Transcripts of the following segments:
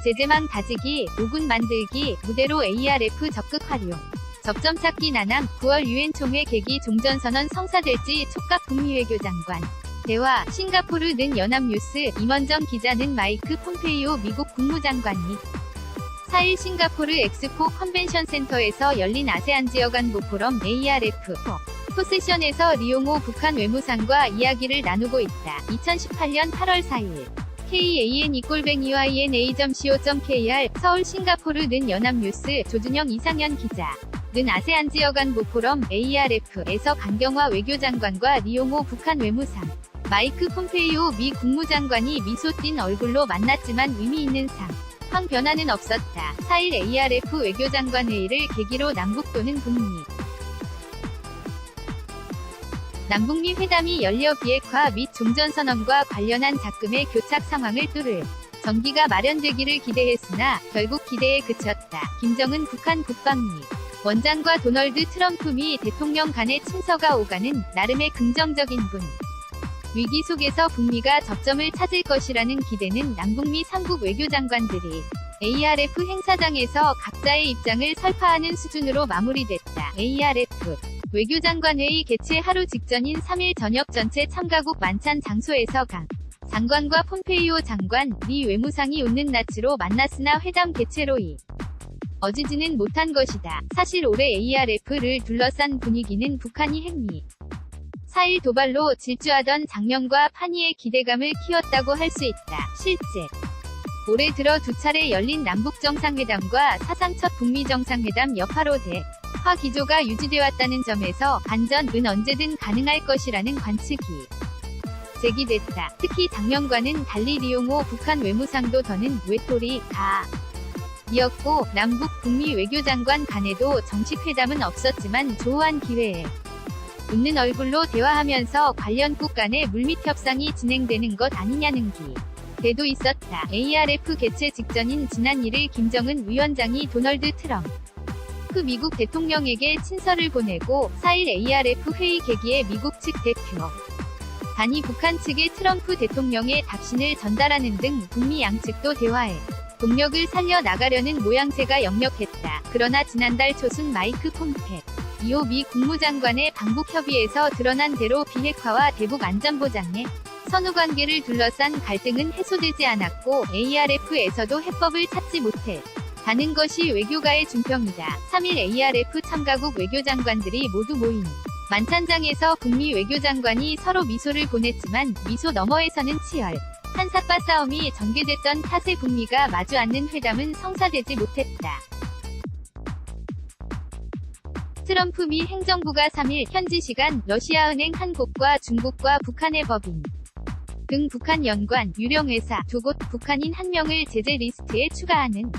제재망 다지기, 오군 만들기, 무대로 ARF 적극 활용. 접점 찾기 나남, 9월 유엔 총회 계기 종전선언 성사될지 촉각 북미 외교장관. 대화, 싱가포르 는 연합뉴스, 임원정 기자는 마이크 폼페이오 미국 국무장관이 4일 싱가포르 엑스포 컨벤션 센터에서 열린 아세안 지역 안보 포럼 ARF 포세션에서 리용호 북한 외무상과 이야기를 나누고 있다. 2018년 8월 4일 kan@ina.co.kr 서울 싱가포르 는 연합뉴스 조준영 이상현 기자 는 아세안 지역 안보 포럼 ARF에서 강경화 외교장관과 리용호 북한 외무상 마이크 폼페이오 미 국무장관이 미소 띤 얼굴로 만났지만 의미 있는 상황 변화는 없었다. 4일 ARF 외교장관 회의를 계기로 남북 또는 남북미 회담이 열려 비핵화 및 종전선언과 관련한 자금의 교착 상황을 뚫을 전기가 마련되기를 기대했으나 결국 기대에 그쳤다. 김정은 북한 국방위 원장과 도널드 트럼프 미 대통령 간의 친서가 오가는 나름의 긍정적인 위기 속에서 북미가 접점을 찾을 것이라는 기대는 남북미 3국 외교장관들이 ARF 행사장에서 각자의 입장을 설파하는 수준으로 마무리됐다. ARF 외교장관회의 개최 하루 직전인 3일 저녁 전체 참가국 만찬 장소에서 강 장관과 폼페이오 장관, 미 외무상이 웃는 낯으로 만났으나 회담 개최로 어지지는 못한 것이다. 사실 올해 ARF를 둘러싼 분위기는 북한이 핵미 4일 도발로 질주하던 작년과 판이의 기대감을 키웠다고 할 수 있다. 실제 올해 들어 두 차례 열린 남북정상회담과 사상 첫 북미정상회담 여파로 대화 기조가 유지되었다는 점에서 반전은 언제든 가능할 것이라는 관측이 제기됐다. 특히 작년과는 달리 리용호 북한 외무상도 더는 외톨이가 이었고 남북 북미 외교장관 간에도 정식 회담은 없었지만 조우한 기회에 웃는 얼굴로 대화하면서 관련국 간의 물밑 협상이 진행되는 것 아니냐는 기대도 있었다. ARF 개최 직전인 지난 1일 김정은 위원장이 도널드 트럼프 미국 대통령에게 친서를 보내고 4일 ARF 회의 계기에 미국 측 대표 단이 북한 측에 트럼프 대통령의 답신을 전달하는 등 북미 양측도 대화에 동력을 살려 나가려는 모양새가 역력했다. 그러나 지난달 초순 마이크 폼페이오 미 국무장관의 방북 협의에서 드러난 대로 비핵화와 대북 안전보장의 선후관계를 둘러싼 갈등은 해소되지 않았고 ARF에서도 해법을 찾지 못했다는 것이 외교가의 준평이다. 3일 ARF 참가국 외교장관들이 모두 모인 만찬장에서 북미 외교장관이 서로 미소를 보냈지만 미소 너머에서는 치열 한삿바 싸움이 전개됐던 탓에 북미가 마주 앉는 회담은 성사되지 못했다. 트럼프 미 행정부가 3일 현지 시간 러시아은행 한 곳과 중국과 북한의 법인 등 북한 연관, 유령회사 2곳, 북한인 1명을 제재 리스트에 추가하는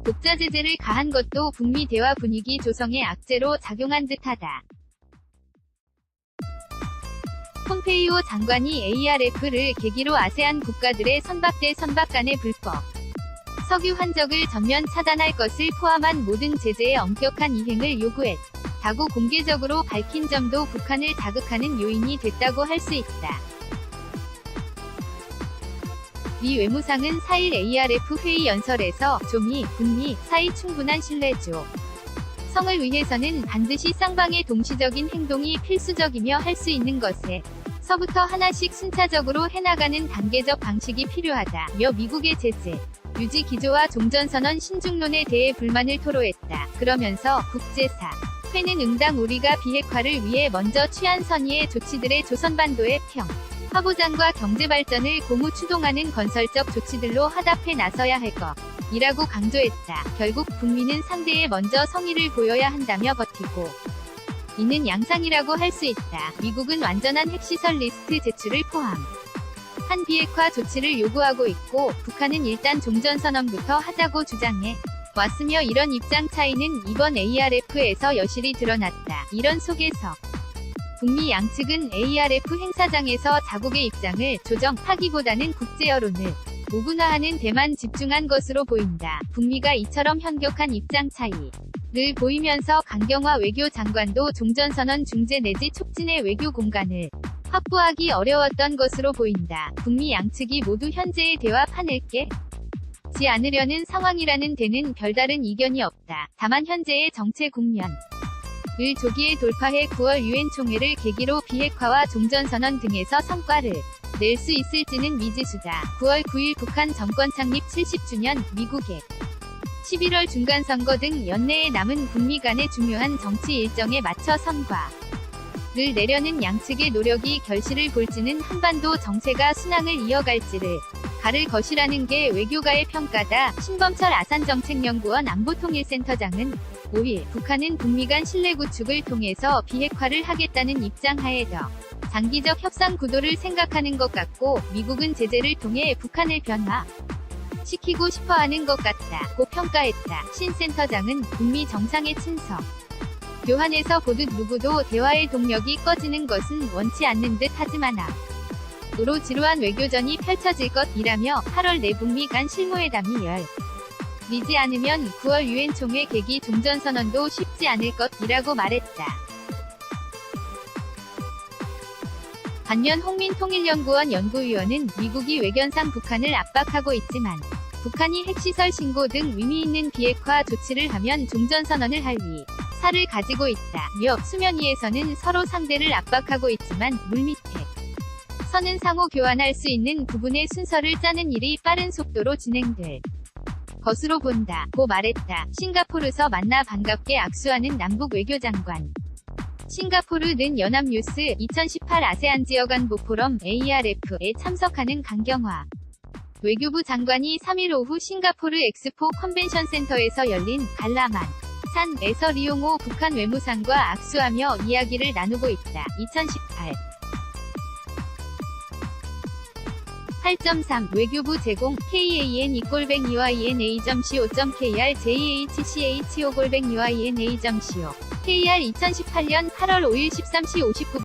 독자 제재를 가한 것도 북미 대화 분위기 조성에 악재로 작용한 듯하다. 폼페이오 장관이 ARF를 계기로 아세안 국가들의 선박 대 선박 간의 불법 석유 환적을 전면 차단할 것을 포함한 모든 제재의 엄격한 이행을 요구했다고 공개적으로 밝힌 점도 북한을 자극하는 요인이 됐다고 할 수 있다. 미 외무상은 4일 ARF 회의 연설에서 조미, 북미 사이 충분한 신뢰조 성을 위해서는 반드시 쌍방의 동시적인 행동이 필수적이며 할 수 있는 것에 서부터 하나씩 순차적으로 해나가는 단계적 방식이 필요하다며 미국의 제재 유지 기조와 종전선언 신중론에 대해 불만을 토로했다. 그러면서 국제사회는 응당 우리가 비핵화를 위해 먼저 취한 선의의 조치들의 조선반도의 화보장과 경제발전을 공후 추동하는 건설적 조치들로 화답해 나서야 할 것이라고 강조했다. 결국 북미는 상대에 먼저 성의를 보여야 한다며 버티고 있는 양상이라고 할 수 있다. 미국은 완전한 핵시설 리스트 제출을 포함한 비핵화 조치를 요구하고 있고 북한은 일단 종전선언부터 하자고 주장해 왔으며 이런 입장 차이는 이번 ARF에서 여실히 드러났다. 이런 속에서 북미 양측은 ARF 행사장에서 자국의 입장을 조정하기보다는 국제 여론을 모분화하는 데만 집중한 것으로 보인다. 북미가 이처럼 현격한 입장 차이를 보이면서 강경화 외교장관도 종전선언 중재 내지 촉진의 외교 공간을 확보하기 어려웠던 것으로 보인다. 북미 양측이 모두 현재의 대화 판을 지 않으려는 상황이라는 데는 별다른 이견이 없다. 다만 현재의 정체 국면을 조기에 돌파해 9월 유엔 총회를 계기로 비핵화와 종전선언 등에서 성과를 낼 수 있을지는 미지수다. 9월 9일 북한 정권 창립 70주년, 미국의 11월 중간선거 등 연내에 남은 북미 간의 중요한 정치 일정에 맞춰 성과를 내려는 양측의 노력이 결실을 볼지는 한반도 정세가 순항을 이어갈지를 가를 것이라는 게 외교가의 평가다. 신범철 아산정책연구원 안보통일센터장은 5일 북한은 북미 간 신뢰 구축을 통해서 비핵화를 하겠다는 입장 하에 더 장기적 협상 구도를 생각하는 것 같고 미국은 제재를 통해 북한을 변화시키고 싶어하는 것 같다고 평가했다. 신 센터장은 북미 정상의 친서 교환에서 보듯 누구도 대화의 동력이 꺼지는 것은 원치 않는 듯 하지만 앞으로 지루한 외교전이 펼쳐질 것이라며 8월 내북미 간 실무회담이 열리지 않으면 9월 유엔 총회 계기 종전선언도 쉽지 않을 것이라고 말했다. 반면 홍민통일연구원 연구위원은 미국이 외견상 북한을 압박하고 있지만 북한이 핵시설 신고 등 의미 있는 비핵화 조치를 하면 종전선언을 할 사를 가지고 있다며 수면 위에서는 서로 상대를 압박하고 있지만 물밑에 서는 상호 교환할 수 있는 부분의 순서를 짜는 일이 빠른 속도로 진행될 것으로 본다고 말했다. 싱가포르에서 만나 반갑게 악수하는 남북 외교장관. 싱가포르는 연합뉴스 2018 아세안 지역안보 포럼 ARF에 참석하는 강경화 외교부 장관이 3일 오후 싱가포르 엑스포 컨벤션 센터에서 열린 관람한 산에서 리용호 북한 외무상과 악수하며 이야기를 나누고 있다. 2018 8.3 외교부 제공 KAN2-EYNA.co.kr JHCHO-EYNA.co KR 2018년 8월 5일 13시 59분